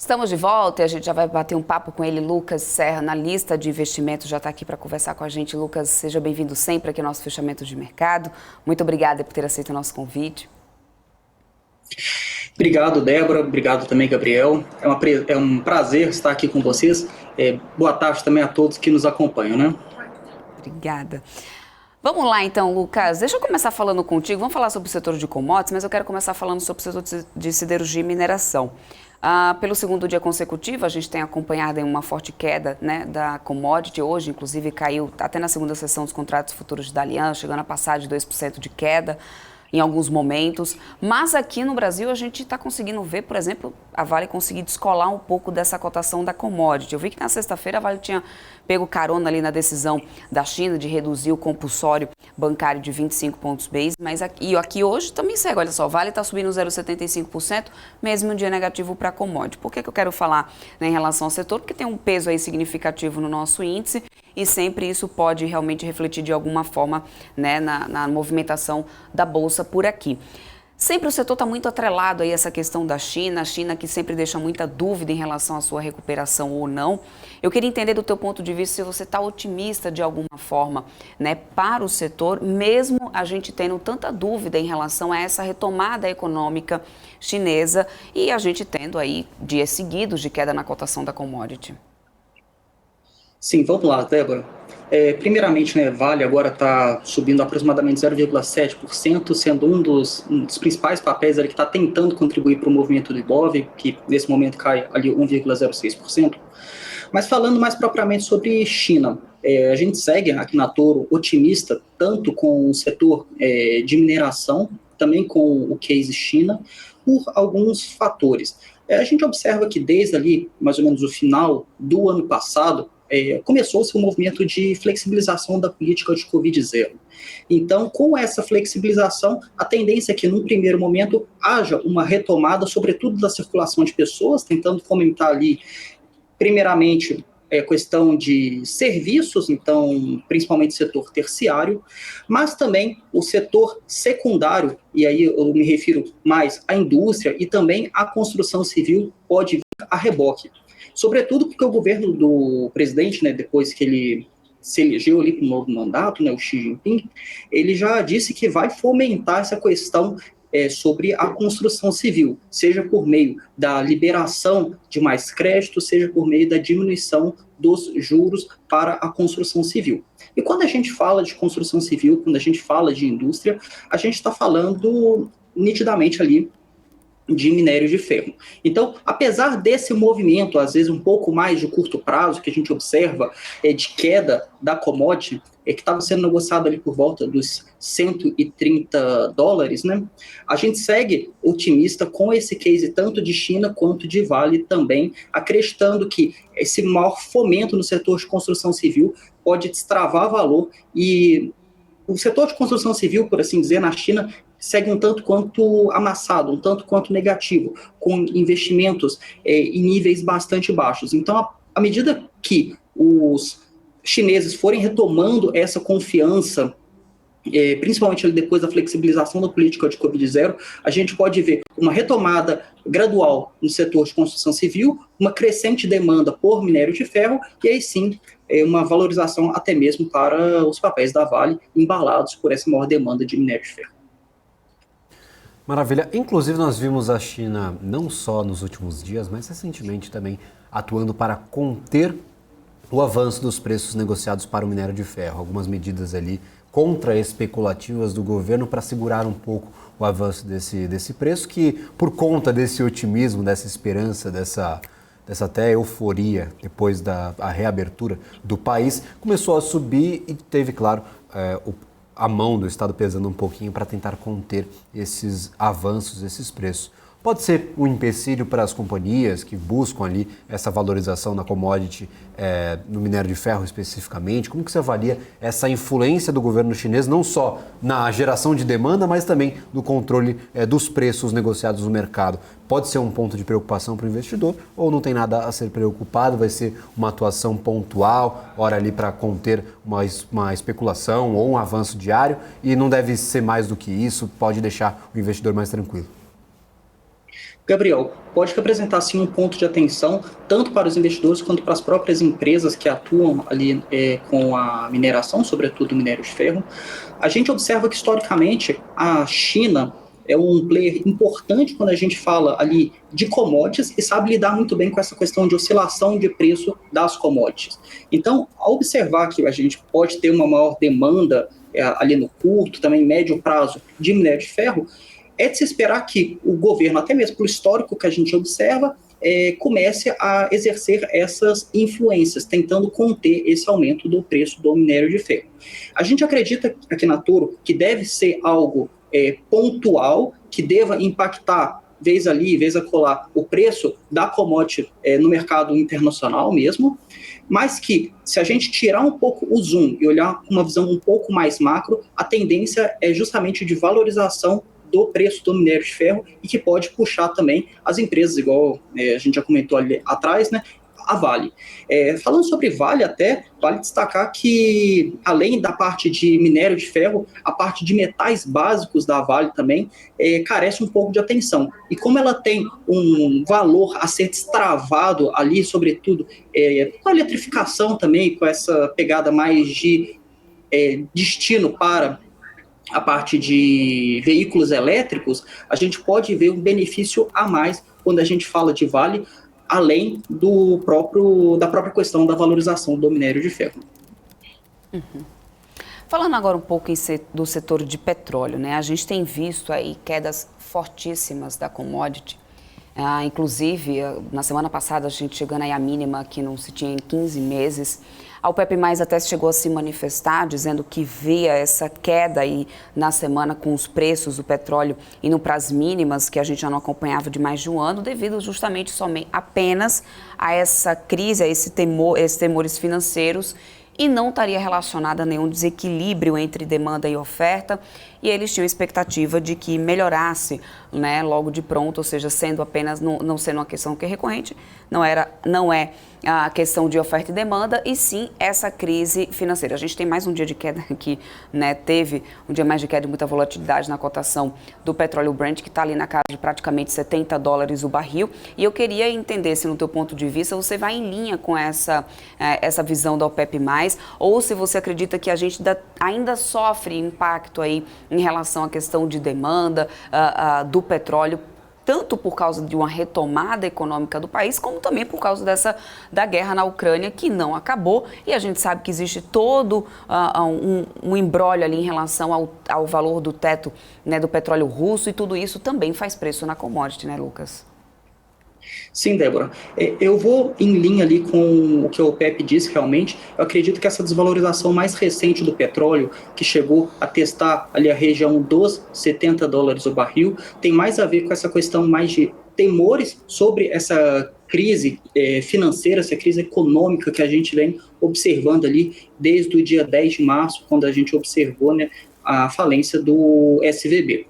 Estamos de volta e a gente já vai bater um papo com ele, Lucas Serra, analista de investimentos, já está aqui para conversar com a gente. Lucas, seja bem-vindo sempre aqui ao nosso fechamento de mercado. Muito obrigada por ter aceito o nosso convite. Obrigado, Débora. Obrigado também, Gabriel. É um prazer estar aqui com vocês. Boa tarde também a todos que nos acompanham, né? Obrigada. Vamos lá então, Lucas. Deixa eu começar falando contigo. Vamos falar sobre o setor de commodities, mas eu quero começar falando sobre o setor de siderurgia e mineração. Pelo segundo dia consecutivo, a gente tem acompanhado uma forte queda, né, da commodity. Hoje, inclusive, caiu até na segunda sessão dos contratos futuros da Aliança, chegando a passar de 2% de queda em alguns momentos. Mas aqui no Brasil, a gente está conseguindo ver, por exemplo, a Vale conseguir descolar um pouco dessa cotação da commodity. Eu vi que na sexta-feira a Vale tinha pego carona ali na decisão da China de reduzir o compulsório bancário de 25 pontos base, mas aqui hoje também segue, olha só, o Vale está subindo 0,75%, mesmo um dia negativo para a commodity. Por que eu quero falar, né, em relação ao setor? Porque tem um peso aí significativo no nosso índice e sempre isso pode realmente refletir de alguma forma, né, na movimentação da Bolsa por aqui. Sempre o setor está muito atrelado aí a essa questão da China, a China que sempre deixa muita dúvida em relação à sua recuperação ou não. Eu queria entender do teu ponto de vista se você está otimista de alguma forma, né, para o setor, mesmo a gente tendo tanta dúvida em relação a essa retomada econômica chinesa e a gente tendo aí dias seguidos de queda na cotação da commodity. Sim, vamos lá, Débora. Primeiramente, né, Vale agora está subindo aproximadamente 0,7%, sendo um dos principais papéis ali que está tentando contribuir para o movimento do Ibov, que nesse momento cai ali 1,06%. Mas falando mais propriamente sobre China, a gente segue aqui na Toro otimista, tanto com o setor de mineração, também com o case China, por alguns fatores. A gente observa que desde ali, mais ou menos o final do ano passado, começou-se um movimento de flexibilização da política de Covid-0. Então, com essa flexibilização, a tendência é que, num primeiro momento, haja uma retomada, sobretudo da circulação de pessoas, tentando fomentar ali, primeiramente, questão de serviços, então, principalmente setor terciário, mas também o setor secundário, e aí eu me refiro mais à indústria e também à construção civil, pode vir a reboque. Sobretudo porque o governo do presidente, né, depois que ele se elegeu ali para um novo mandato, né, o Xi Jinping, ele já disse que vai fomentar essa questão sobre a construção civil, seja por meio da liberação de mais crédito, seja por meio da diminuição dos juros para a construção civil. E quando a gente fala de construção civil, quando a gente fala de indústria, a gente está falando nitidamente ali de minério de ferro. Então, apesar desse movimento, às vezes um pouco mais de curto prazo, que a gente observa de queda da commodity, que estava sendo negociado ali por volta dos $130, né? A gente segue otimista com esse case tanto de China quanto de Vale também, acreditando que esse maior fomento no setor de construção civil pode destravar valor e o setor de construção civil, por assim dizer, na China, segue um tanto quanto amassado, um tanto quanto negativo, com investimentos em níveis bastante baixos. Então, à medida que os chineses forem retomando essa confiança, principalmente depois da flexibilização da política de Covid-0, a gente pode ver uma retomada gradual no setor de construção civil, uma crescente demanda por minério de ferro, e aí sim, uma valorização até mesmo para os papéis da Vale, embalados por essa maior demanda de minério de ferro. Maravilha. Inclusive, nós vimos a China, não só nos últimos dias, mas recentemente também, atuando para conter o avanço dos preços negociados para o minério de ferro. Algumas medidas ali contra-especulativas do governo para segurar um pouco o avanço desse preço, que por conta desse otimismo, dessa esperança, dessa até euforia depois da reabertura do país, começou a subir e teve, claro, a mão do Estado pesando um pouquinho para tentar conter esses avanços, esses preços. Pode ser um empecilho para as companhias que buscam ali essa valorização na commodity, no minério de ferro especificamente. Como que você avalia essa influência do governo chinês, não só na geração de demanda, mas também no controle dos preços negociados no mercado? Pode ser um ponto de preocupação para o investidor ou não tem nada a ser preocupado? Vai ser uma atuação pontual, hora ali para conter uma especulação ou um avanço diário e não deve ser mais do que isso, pode deixar o investidor mais tranquilo? Gabriel, pode representar sim um ponto de atenção, tanto para os investidores quanto para as próprias empresas que atuam ali com a mineração, sobretudo o minério de ferro. A gente observa que, historicamente, a China é um player importante quando a gente fala ali de commodities e sabe lidar muito bem com essa questão de oscilação de preço das commodities. Então, ao observar que a gente pode ter uma maior demanda ali no curto, também médio prazo, de minério de ferro, é de se esperar que o governo, até mesmo pelo histórico que a gente observa, comece a exercer essas influências, tentando conter esse aumento do preço do minério de ferro. A gente acredita aqui na Toro que deve ser algo pontual, que deva impactar, vez ali, vez acolá, o preço da commodity no mercado internacional mesmo, mas que, se a gente tirar um pouco o zoom e olhar com uma visão um pouco mais macro, a tendência é justamente de valorização do preço do minério de ferro e que pode puxar também as empresas, igual a gente já comentou ali atrás, né, a Vale. Falando sobre Vale até, vale destacar que, além da parte de minério de ferro, a parte de metais básicos da Vale também carece um pouco de atenção. E como ela tem um valor a ser destravado ali, sobretudo com a eletrificação também, com essa pegada mais de destino para a parte de veículos elétricos, a gente pode ver um benefício a mais quando a gente fala de Vale, além da própria questão da valorização do minério de ferro. Uhum. Falando agora um pouco do setor de petróleo, né? A gente tem visto aí quedas fortíssimas da commodity. Inclusive, na semana passada, a gente chegando aí à mínima que não se tinha em 15 meses. A OPEP+ até chegou a se manifestar, dizendo que via essa queda aí na semana com os preços do petróleo indo para as mínimas, que a gente já não acompanhava de mais de um ano, devido justamente apenas a essa crise, a esses temores financeiros, e não estaria relacionada a nenhum desequilíbrio entre demanda e oferta, e eles tinham expectativa de que melhorasse, né, logo de pronto, ou seja, sendo apenas, não sendo uma questão que é recorrente, não é a questão de oferta e demanda, e sim essa crise financeira. A gente tem mais um dia de queda aqui, né, teve um dia mais de queda e muita volatilidade na cotação do petróleo Brent, que está ali na casa de praticamente $70 o barril, e eu queria entender se, no teu ponto de vista, você vai em linha com essa visão da OPEP+, ou se você acredita que a gente ainda sofre impacto aí em relação à questão de demanda do petróleo, tanto por causa de uma retomada econômica do país, como também por causa da guerra na Ucrânia, que não acabou, e a gente sabe que existe todo um imbróglio ali em relação ao valor do teto, né, do petróleo russo, e tudo isso também faz preço na commodity, né, Lucas? Sim, Débora. Eu vou em linha ali com o que o OPEP disse realmente. Eu acredito que essa desvalorização mais recente do petróleo, que chegou a testar ali a região dos $70 o barril, tem mais a ver com essa questão mais de temores sobre essa crise financeira, essa crise econômica que a gente vem observando ali desde o dia 10 de março, quando a gente observou, né, a falência do SVB.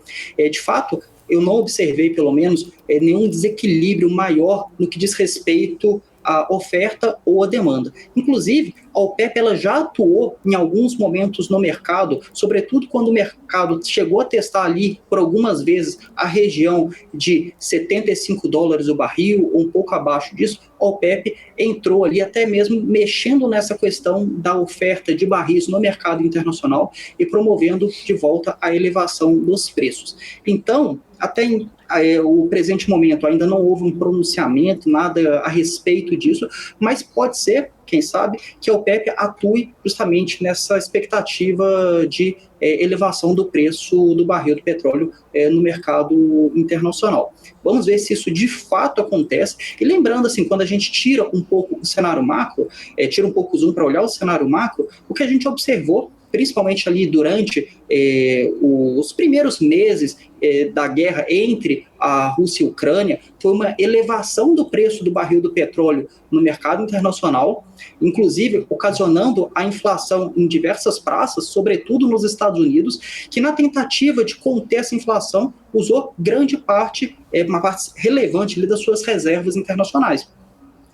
De fato, eu não observei, pelo menos, nenhum desequilíbrio maior no que diz respeito à oferta ou à demanda. Inclusive, a OPEP ela já atuou em alguns momentos no mercado, sobretudo quando o mercado chegou a testar ali, por algumas vezes, a região de $75 o barril, ou um pouco abaixo disso. A OPEP entrou ali até mesmo mexendo nessa questão da oferta de barris no mercado internacional e promovendo de volta a elevação dos preços. Então, até o presente momento ainda não houve um pronunciamento, nada a respeito disso, mas pode ser, quem sabe, que a OPEP atue justamente nessa expectativa de elevação do preço do barril do petróleo no mercado internacional. Vamos ver se isso de fato acontece. E lembrando, assim, quando a gente tira um pouco o cenário macro, tira um pouco o zoom para olhar o cenário macro, o que a gente observou, principalmente ali durante os primeiros meses da guerra entre a Rússia e a Ucrânia, foi uma elevação do preço do barril do petróleo no mercado internacional, inclusive ocasionando a inflação em diversas praças, sobretudo nos Estados Unidos, que na tentativa de conter essa inflação usou grande parte, uma parte relevante ali das suas reservas internacionais.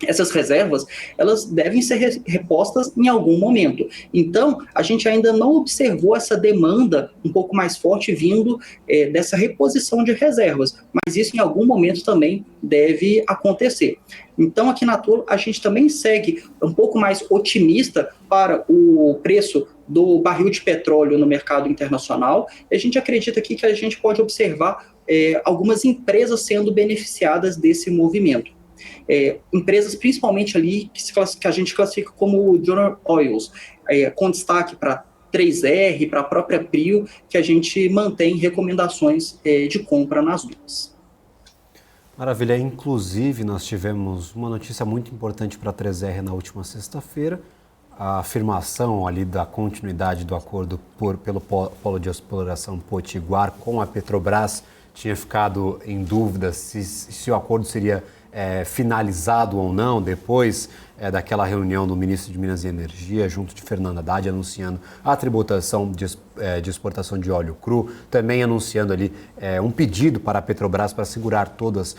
essas reservas, elas devem ser repostas em algum momento. Então, a gente ainda não observou essa demanda um pouco mais forte vindo dessa reposição de reservas, mas isso em algum momento também deve acontecer. Então, aqui na Tolo, a gente também segue um pouco mais otimista para o preço do barril de petróleo no mercado internacional. E a gente acredita aqui que a gente pode observar algumas empresas sendo beneficiadas desse movimento. Empresas principalmente ali que a gente classifica como Junior Oils, com destaque para 3R, para a própria Prio, que a gente mantém recomendações de compra nas duas. Maravilha. Inclusive, nós tivemos uma notícia muito importante para a 3R na última sexta-feira, a afirmação ali da continuidade do acordo pelo Polo de Exploração Potiguar com a Petrobras. Tinha ficado em dúvida se o acordo seria finalizado ou não depois daquela reunião do ministro de Minas e Energia, junto de Fernando Haddad, anunciando a tributação de exportação de óleo cru, também anunciando ali um pedido para a Petrobras para segurar todos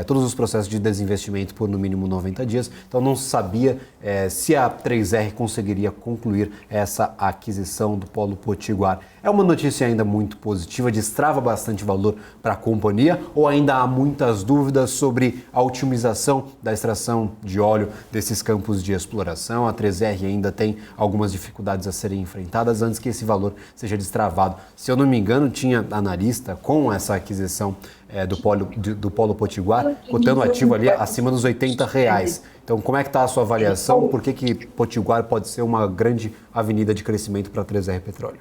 os processos de desinvestimento por no mínimo 90 dias. Então não se sabia se a 3R conseguiria concluir essa aquisição do Polo Potiguar. É uma notícia ainda muito positiva, destrava bastante valor para a companhia, ou ainda há muitas dúvidas sobre a otimização da extração de óleo desses campos de exploração? A 3R ainda tem algumas dificuldades a serem enfrentadas antes que esse valor seja destravado. Se eu não me engano, tinha analista com essa aquisição do Polo Potiguar, cotando o ativo ali acima dos R$80. Então, como é que está a sua avaliação? Por que Potiguar pode ser uma grande avenida de crescimento para a 3R Petróleo?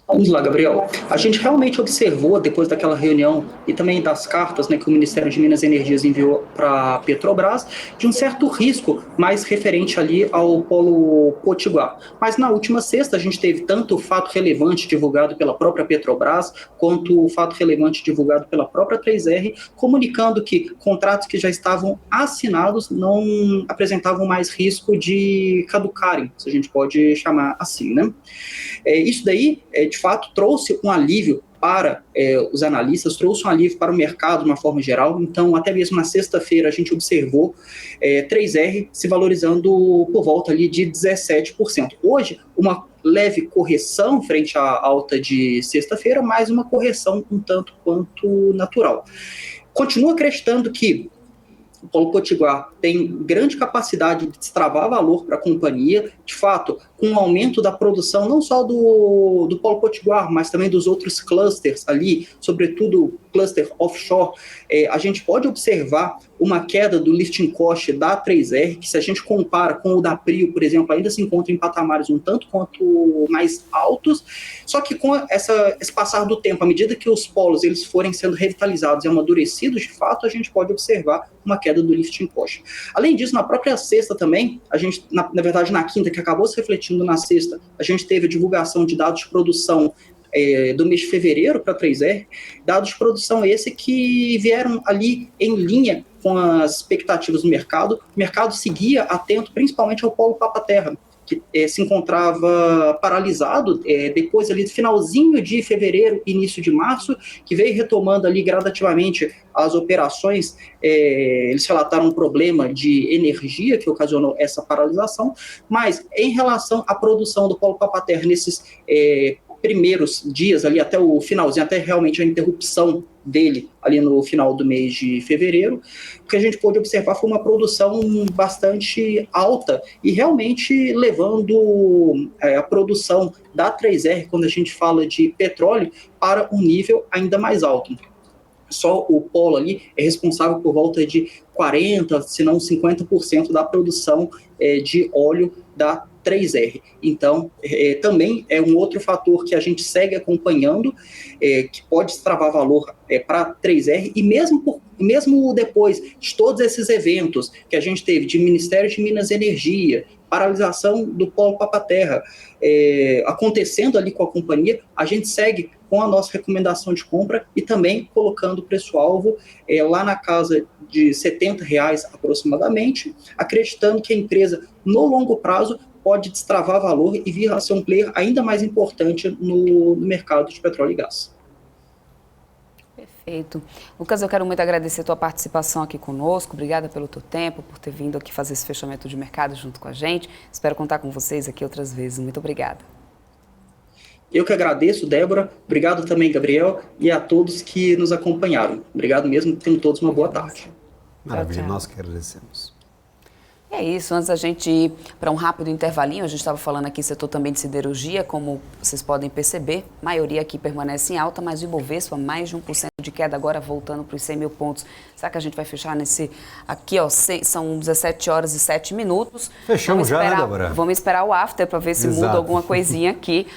Vamos lá, Gabriel. A gente realmente observou, depois daquela reunião e também das cartas, né, que o Ministério de Minas e Energia enviou para a Petrobras, de um certo risco mais referente ali ao Polo Potiguar. Mas na última sexta a gente teve tanto o fato relevante divulgado pela própria Petrobras, quanto o fato relevante divulgado pela própria 3R, comunicando que contratos que já estavam assinados não apresentavam mais risco de caducarem, se a gente pode chamar assim, né? Isso daí, de fato, trouxe um alívio para os analistas, trouxe um alívio para o mercado de uma forma geral. Então, até mesmo na sexta-feira, a gente observou 3R se valorizando por volta ali de 17%. Hoje, uma leve correção frente à alta de sexta-feira, mas uma correção um tanto quanto natural. Continua acreditando que o Polo Potiguar tem grande capacidade de destravar valor para a companhia. De fato, com o aumento da produção, não só do Polo Potiguar, mas também dos outros clusters ali, sobretudo o cluster offshore, a gente pode observar uma queda do lifting cost da 3R, que se a gente compara com o da Prio, por exemplo, ainda se encontra em patamares um tanto quanto mais altos, só que com esse passar do tempo, à medida que os polos eles forem sendo revitalizados e amadurecidos, de fato, a gente pode observar uma queda do lifting cost. Além disso, na própria sexta também, a gente, na verdade, na quinta, que acabou se refletindo na sexta, a gente teve a divulgação de dados de produção do mês de fevereiro para a 3R, dados de produção esse que vieram ali em linha com as expectativas do mercado. O mercado seguia atento principalmente ao Polo Papa-Terra, que se encontrava paralisado depois ali do finalzinho de fevereiro, início de março, que veio retomando ali gradativamente as operações. Eles relataram um problema de energia que ocasionou essa paralisação, mas em relação à produção do Polo Papa-Terra nesses primeiros dias ali até o finalzinho, até realmente a interrupção dele ali no final do mês de fevereiro, o que a gente pôde observar foi uma produção bastante alta e realmente levando a produção da 3R, quando a gente fala de petróleo, para um nível ainda mais alto. Só o polo ali é responsável por volta de 40%, se não 50% da produção de óleo da 3R. Então, também é um outro fator que a gente segue acompanhando, que pode destravar valor para 3R, e mesmo depois de todos esses eventos que a gente teve de Ministério de Minas e Energia, paralisação do Polo Papa-Terra, acontecendo ali com a companhia, a gente segue com a nossa recomendação de compra e também colocando o preço-alvo lá na casa de R$70 aproximadamente, acreditando que a empresa, no longo prazo, pode destravar valor e vir a ser um player ainda mais importante no mercado de petróleo e gás. Perfeito. Perfeito. Lucas, eu quero muito agradecer a tua participação aqui conosco. Obrigada pelo teu tempo, por ter vindo aqui fazer esse fechamento de mercado junto com a gente. Espero contar com vocês aqui outras vezes. Muito obrigada. Eu que agradeço, Débora. Obrigado também, Gabriel, e a todos que nos acompanharam. Obrigado mesmo. Tenham todos uma boa tarde. Maravilha, tchau. nós que agradecemos. É isso, antes da gente ir para um rápido intervalinho, a gente estava falando aqui setor também de siderurgia, como vocês podem perceber, a maioria aqui permanece em alta, mas o Ibovespa, mais de 1% de queda, agora voltando para os 100 mil pontos. Será que a gente vai fechar nesse, aqui ó, são 17 horas e 7 minutos. Fechamos já, né, Débora? Vamos esperar o after para ver se muda alguma coisinha aqui.